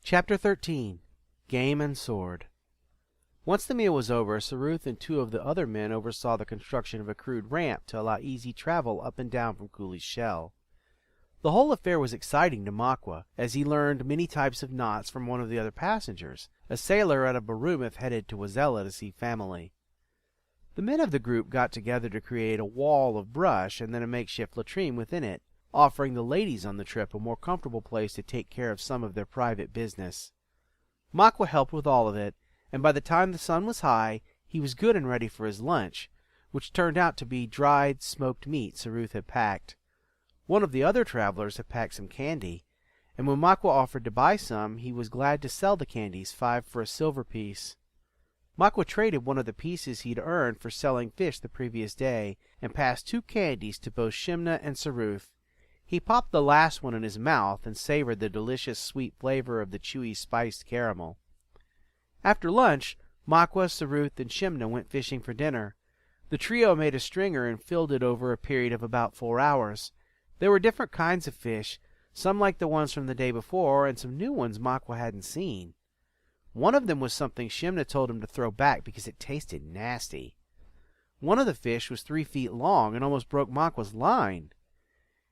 Chapter 13. Game and Sword. Once the meal was over, Saruth and two of the other men oversaw the construction of a crude ramp to allow easy travel up and down from Cooley's shell. The whole affair was exciting to Machwa, as he learned many types of knots from one of the other passengers, a sailor out of Barumath headed to Wazella to see family. The men of the group got together to create a wall of brush and then a makeshift latrine within it, offering the ladies on the trip a more comfortable place to take care of some of their private business. Machwa helped with all of it, and by the time the sun was high, he was good and ready for his lunch, which turned out to be dried, smoked meat Saruth had packed. One of the other travelers had packed some candy, and when Machwa offered to buy some, he was glad to sell the candies, 5 for a silver piece. Machwa traded one of the pieces he'd earned for selling fish the previous day, and passed 2 candies to both Shimna and Saruth. He popped the last one in his mouth and savored the delicious sweet flavor of the chewy spiced caramel. After lunch, Machwa, Saruth, and Shimna went fishing for dinner. The trio made a stringer and filled it over a period of about 4 hours. There were different kinds of fish, some like the ones from the day before, and some new ones Machwa hadn't seen. One of them was something Shimna told him to throw back because it tasted nasty. One of the fish was 3 feet long and almost broke Machwa's line.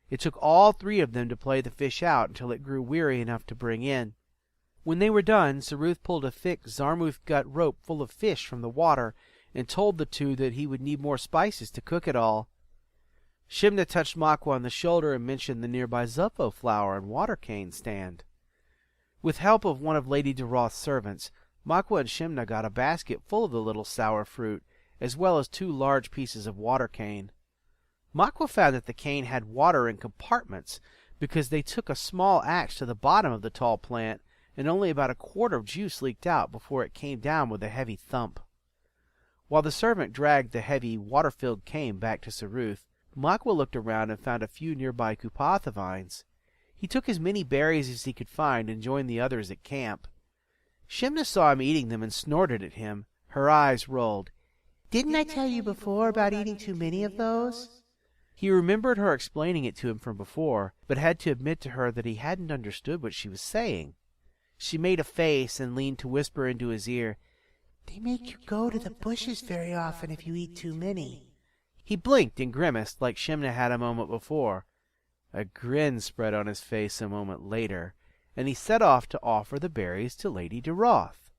It took all 3 of them to play the fish out until it grew weary enough to bring in. When they were done, Saruth pulled a thick Zarmuth gut rope full of fish from the water and told the 2 that he would need more spices to cook it all. Shimna touched Machwa on the shoulder and mentioned the nearby Zuppo flower and water cane stand. With help of one of Lady DeRoth's servants, Machwa and Shimna got a basket full of the little sour fruit, as well as 2 large pieces of water cane. Machwa found that the cane had water in compartments because they took a small axe to the bottom of the tall plant and only about a quart of juice leaked out before it came down with a heavy thump. While the servant dragged the heavy, water-filled cane back to Saruth, Machwa looked around and found a few nearby kupatha vines. He took as many berries as he could find and joined the others at camp. Shimna saw him eating them and snorted at him. Her eyes rolled. "Didn't I tell you before about eating too many of those?" He remembered her explaining it to him from before, but had to admit to her that he hadn't understood what she was saying. She made a face and leaned to whisper into his ear, "They make you go to the bushes very often if you eat too many." He blinked and grimaced like Shimna had a moment before. A grin spread on his face a moment later, and he set off to offer the berries to Lady DeRoth.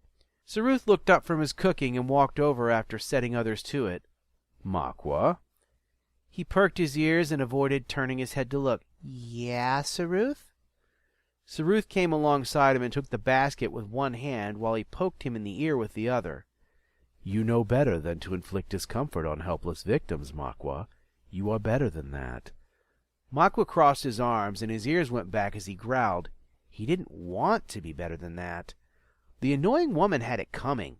Saruth looked up from his cooking and walked over after setting others to it. "Machwa?" He perked his ears and avoided turning his head to look. "Yeah, Saruth?" Saruth came alongside him and took the basket with one hand while he poked him in the ear with the other. "You know better than to inflict discomfort on helpless victims, Machwa. You are better than that." Machwa crossed his arms, and his ears went back as he growled. He didn't want to be better than that. The annoying woman had it coming.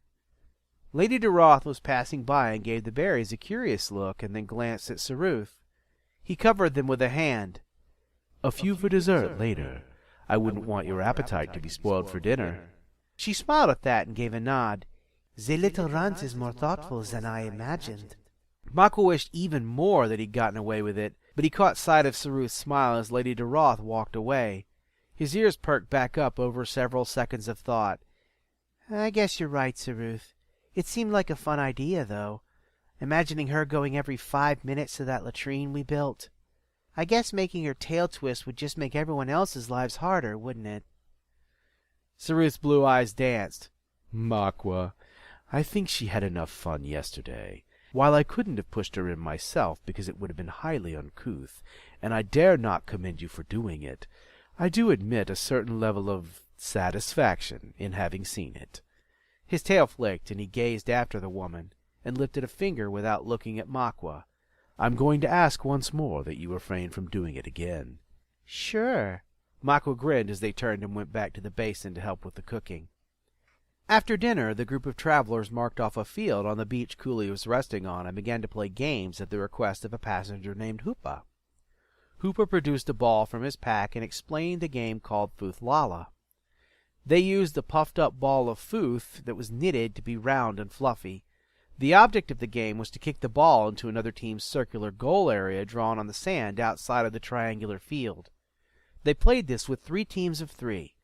Lady DeRoth was passing by and gave the berries a curious look and then glanced at Saruth. He covered them with a hand. "A few for dessert later. I wouldn't want your appetite to be spoiled for dinner." She smiled at that and gave a nod. "The little runt is more thoughtful than I imagined." Machwa wished even more that he'd gotten away with it, but he caught sight of Saruth's smile as Lady DeRoth walked away. His ears perked back up over several seconds of thought. "I guess you're right, Saruth. It seemed like a fun idea, though, imagining her going every 5 minutes to that latrine we built. I guess making her tail twist would just make everyone else's lives harder, wouldn't it?" Saruth's blue eyes danced. "Machwa, I think she had enough fun yesterday. While I couldn't have pushed her in myself because it would have been highly uncouth, and I dare not commend you for doing it, I do admit a certain level of satisfaction in having seen it." His tail flicked, and he gazed after the woman, and lifted a finger without looking at Machwa. "I'm going to ask once more that you refrain from doing it again." "Sure." Machwa grinned as they turned and went back to the basin to help with the cooking. After dinner, the group of travelers marked off a field on the beach Cooley was resting on and began to play games at the request of a passenger named Hoopa. Hoopa produced a ball from his pack and explained a game called Futhlala. They used a puffed-up ball of futh that was knitted to be round and fluffy. The object of the game was to kick the ball into another team's circular goal area drawn on the sand outside of the triangular field. They played this with 3 teams of 3.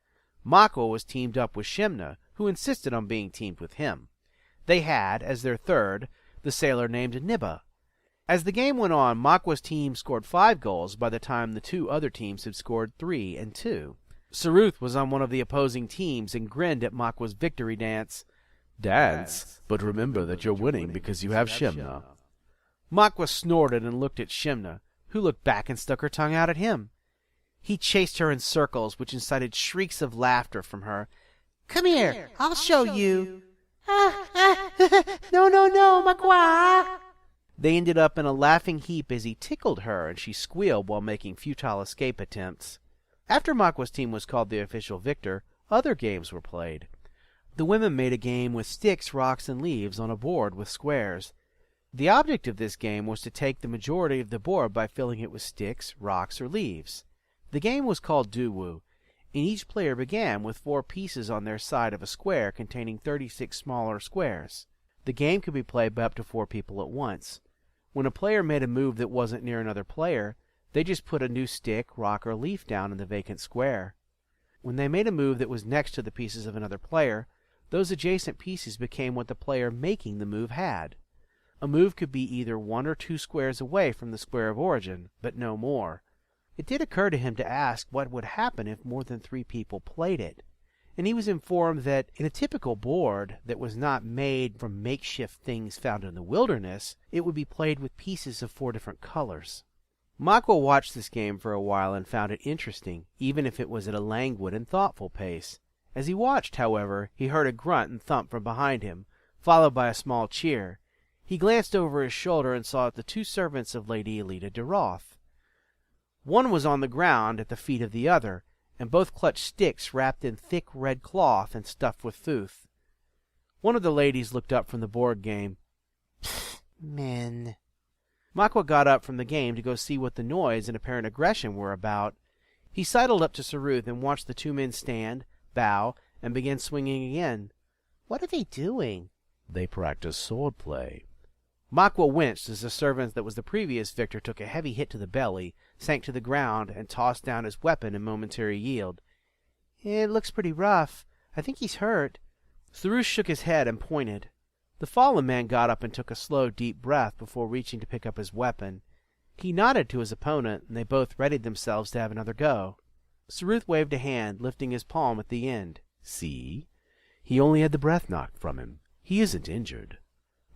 Machwa was teamed up with Shimna, who insisted on being teamed with him. They had, as their third, the sailor named Nibba. As the game went on, Machwa's team scored 5 goals by the time the 2 other teams had scored 3 and 2. Saruth was on one of the opposing teams and grinned at Machwa's victory dance. Dance, but remember that you're winning because you have Shimna. Machwa snorted and looked at Shimna, who looked back and stuck her tongue out at him. He chased her in circles, which incited shrieks of laughter from her. Come here, I'll show you. No, Machwa. They ended up in a laughing heap as he tickled her, and she squealed while making futile escape attempts. After Machwa's team was called the official victor, other games were played. The women made a game with sticks, rocks, and leaves on a board with squares. The object of this game was to take the majority of the board by filling it with sticks, rocks, or leaves. The game was called Duwu, and each player began with 4 pieces on their side of a square containing 36 smaller squares. The game could be played by up to 4 people at once. When a player made a move that wasn't near another player, they just put a new stick, rock, or leaf down in the vacant square. When they made a move that was next to the pieces of another player, those adjacent pieces became what the player making the move had. A move could be either 1 or 2 squares away from the square of origin, but no more. It did occur to him to ask what would happen if more than 3 people played it, and he was informed that in a typical board that was not made from makeshift things found in the wilderness, it would be played with pieces of 4 different colors. Machwa watched this game for a while and found it interesting, even if it was at a languid and thoughtful pace. As he watched, however, he heard a grunt and thump from behind him, followed by a small cheer. He glanced over his shoulder and saw the 2 servants of Lady Elida de Roth. One was on the ground at the feet of the other, and both clutched sticks wrapped in thick red cloth and stuffed with thuth. One of the ladies looked up from the board game. Men. Machwa got up from the game to go see what the noise and apparent aggression were about. He sidled up to Saruth and watched the 2 men stand, bow, and begin swinging again. What are they doing? They practice swordplay. Machwa winced as the servant that was the previous victor took a heavy hit to the belly, sank to the ground, and tossed down his weapon in momentary yield. It looks pretty rough. I think he's hurt. Saruth shook his head and pointed. The fallen man got up and took a slow, deep breath before reaching to pick up his weapon. He nodded to his opponent, and they both readied themselves to have another go. Saruth waved a hand, lifting his palm at the end. See? He only had the breath knocked from him. He isn't injured.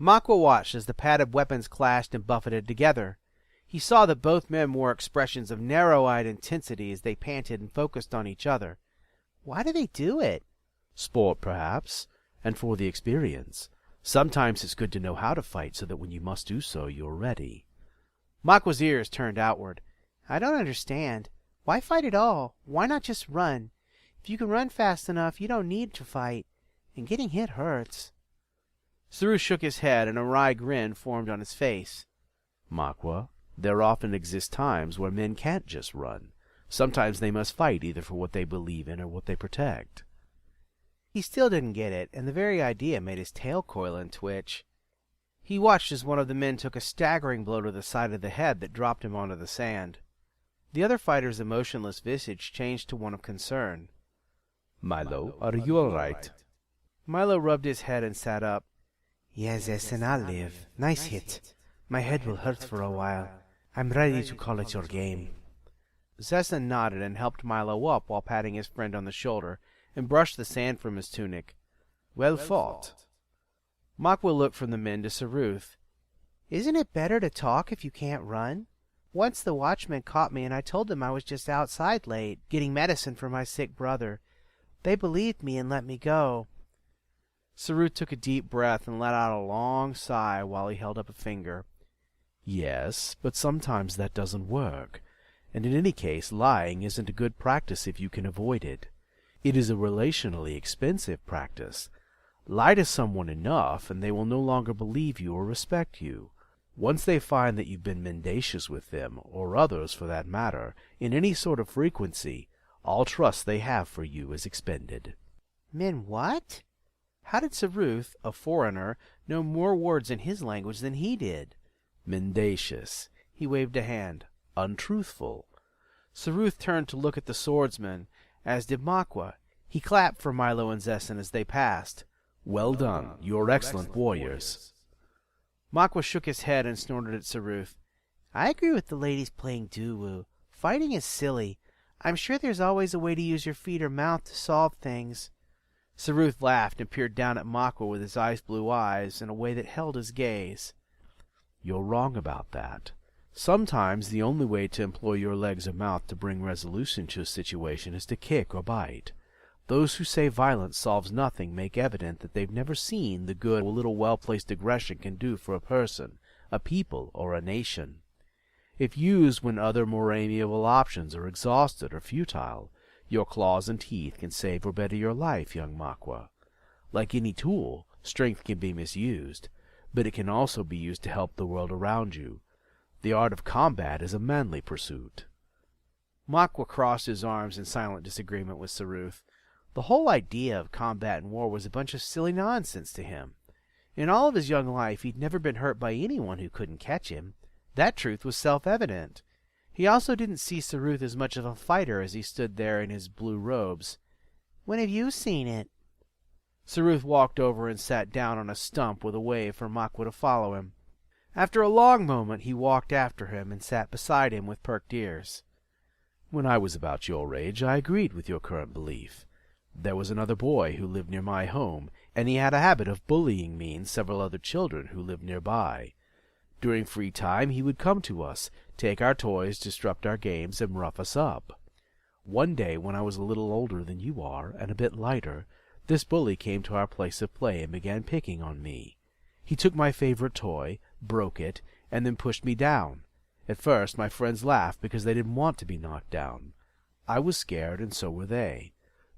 Machwa watched as the padded weapons clashed and buffeted together. He saw that both men wore expressions of narrow-eyed intensity as they panted and focused on each other. Why do they do it? Sport, perhaps, and for the experience. Sometimes it's good to know how to fight so that when you must do so, you're ready. Machwa's ears turned outward. I don't understand. Why fight at all? Why not just run? If you can run fast enough, you don't need to fight. And getting hit hurts. Saruth shook his head, and a wry grin formed on his face. Machwa, there often exist times where men can't just run. Sometimes they must fight either for what they believe in or what they protect. He still didn't get it, and the very idea made his tail coil and twitch. He watched as one of the men took a staggering blow to the side of the head that dropped him onto the sand. The other fighter's emotionless visage changed to one of concern. Milo, are you all right? Milo rubbed his head and sat up. Yes, and I'll live. Nice hit. My head will hurt for a while. I'm ready to call it your game. Zessan nodded and helped Milo up while patting his friend on the shoulder and brushed the sand from his tunic. Well fought. Machwa looked from the men to Saruth. Isn't it better to talk if you can't run? Once the watchmen caught me and I told them I was just outside late, getting medicine for my sick brother. They believed me and let me go. Saruth took a deep breath and let out a long sigh while he held up a finger. Yes, but sometimes that doesn't work. And in any case, lying isn't a good practice if you can avoid it. It is a relationally expensive practice. Lie to someone enough, and they will no longer believe you or respect you. Once they find that you've been mendacious with them, or others for that matter, in any sort of frequency, all trust they have for you is expended. Men what? How did Saruth, a foreigner, know more words in his language than he did? Mendacious. He waved a hand. Untruthful. Saruth turned to look at the swordsman, as did Machwa. He clapped for Milo and Zessin as they passed. Well done, you're excellent warriors. Machwa shook his head and snorted at Saruth. I agree with the ladies playing doo-woo. Fighting is silly. I'm sure there's always a way to use your feet or mouth to solve things. Saruth laughed and peered down at Machwa with his ice-blue eyes in a way that held his gaze. You're wrong about that. Sometimes the only way to employ your legs or mouth to bring resolution to a situation is to kick or bite. Those who say violence solves nothing make evident that they've never seen the good a little well-placed aggression can do for a person, a people, or a nation. If used when other more amiable options are exhausted or futile, your claws and teeth can save or better your life, young Machwa. Like any tool, strength can be misused, but it can also be used to help the world around you. The art of combat is a manly pursuit. Machwa crossed his arms in silent disagreement with Saruth. The whole idea of combat and war was a bunch of silly nonsense to him. In all of his young life, he'd never been hurt by anyone who couldn't catch him. That truth was self-evident. He also didn't see Saruth as much of a fighter as he stood there in his blue robes. When have you seen it? Saruth walked over and sat down on a stump with a wave for Machwa to follow him. After a long moment, he walked after him and sat beside him with perked ears. When I was about your age, I agreed with your current belief. There was another boy who lived near my home, and he had a habit of bullying me and several other children who lived nearby. During free time he would come to us, take our toys, disrupt our games, and rough us up. One day, when I was a little older than you are, and a bit lighter, this bully came to our place of play and began picking on me. He took my favorite toy, broke it, and then pushed me down. At first my friends laughed because they didn't want to be knocked down. I was scared, and so were they.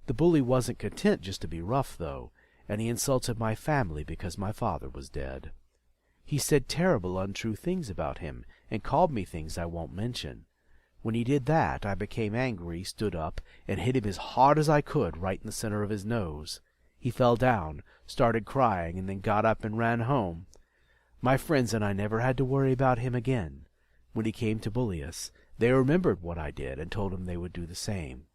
The bully wasn't content just to be rough, though, and he insulted my family because my father was dead. He said terrible, untrue things about him, and called me things I won't mention. When he did that, I became angry, stood up, and hit him as hard as I could right in the center of his nose. He fell down, started crying, and then got up and ran home. My friends and I never had to worry about him again. When he came to bully us, they remembered what I did and told him they would do the same.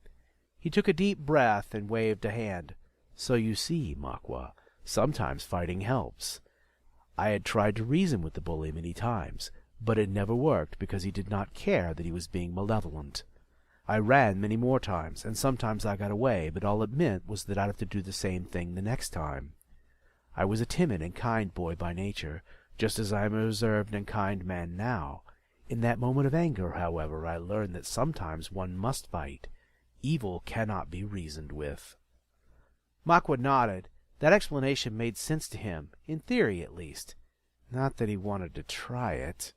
He took a deep breath and waved a hand. So you see, Machwa, sometimes fighting helps. I had tried to reason with the bully many times, but it never worked because he did not care that he was being malevolent. I ran many more times, and sometimes I got away, but all it meant was that I'd have to do the same thing the next time. I was a timid and kind boy by nature, just as I am a reserved and kind man now. In that moment of anger, however, I learned that sometimes one must fight. Evil cannot be reasoned with. Machwa nodded. That explanation made sense to him, in theory at least. Not that he wanted to try it.